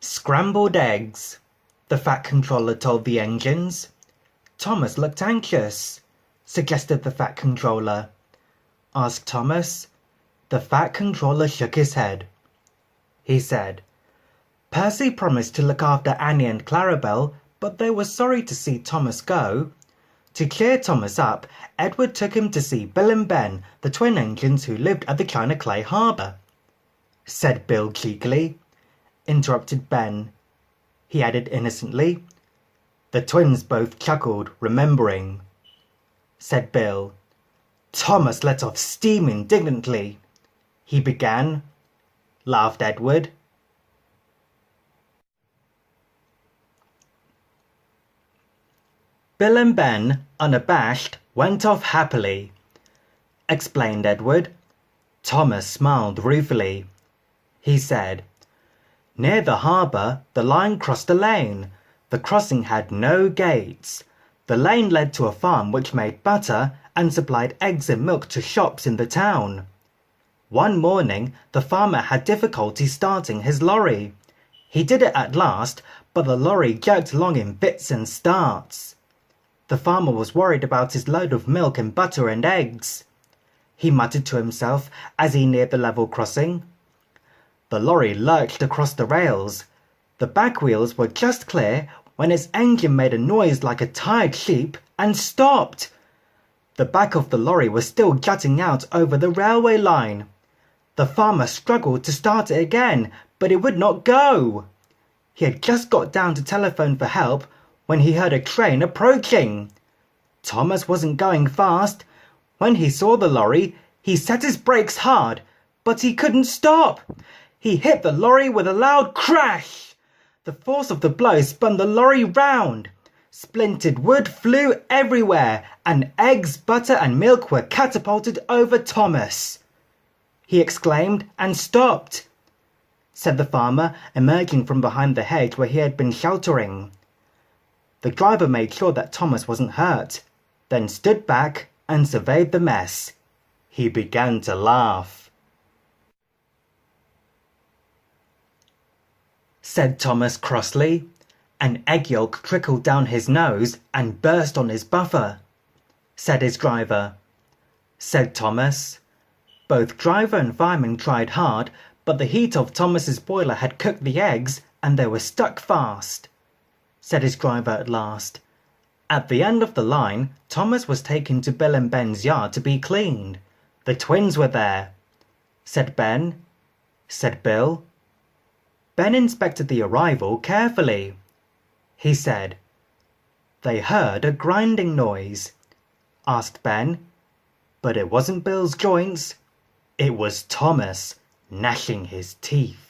Scrambled eggs, the Fat Controller told the engines. Thomas looked anxious, suggested the Fat Controller. Asked Thomas. The Fat Controller shook his head. He said, Percy promised to look after Annie and Clarabelle, but they were sorry to see Thomas go. To cheer Thomas up, Edward took him to see Bill and Ben, the twin engines who lived at the China Clay Harbour. Said Bill cheekily. Interrupted Ben. He added innocently. The twins both chuckled, remembering. Said Bill. Thomas let off steam indignantly. He began. Laughed Edward. Bill and Ben, unabashed, went off happily. Explained Edward. Thomas smiled ruefully. He said, Near the harbour, the line crossed a lane. The crossing had no gates. The lane led to a farm which made butter and supplied eggs and milk to shops in the town. One morning, the farmer had difficulty starting his lorry. He did it at last, but the lorry jerked along in bits and starts. The farmer was worried about his load of milk and butter and eggs. He muttered to himself as he neared the level crossing. The lorry lurched across the rails. The back wheels were just clear when its engine made a noise like a tired sheep and stopped. The back of the lorry was still jutting out over the railway line. The farmer struggled to start it again, but it would not go. He had just got down to telephone for help when he heard a train approaching. Thomas wasn't going fast. When he saw the lorry, he set his brakes hard, but he couldn't stop. He hit the lorry with a loud crash. The force of the blow spun the lorry round. Splintered wood flew everywhere, and eggs, butter, and milk were catapulted over Thomas. He exclaimed and stopped, said the farmer, emerging from behind the hedge where he had been sheltering. The driver made sure that Thomas wasn't hurt, then stood back and surveyed the mess. He began to laugh. Said Thomas crossly. An egg yolk trickled down his nose and burst on his buffer. Said his driver. Said Thomas. Both driver and fireman tried hard, but the heat of Thomas's boiler had cooked the eggs and they were stuck fast. Said his driver at last. At the end of the line, Thomas was taken to Bill and Ben's yard to be cleaned. The twins were there. Said Ben. Said Bill. Ben inspected the arrival carefully. He said, They heard a grinding noise. Asked Ben. But it wasn't Bill's joints. It was Thomas gnashing his teeth.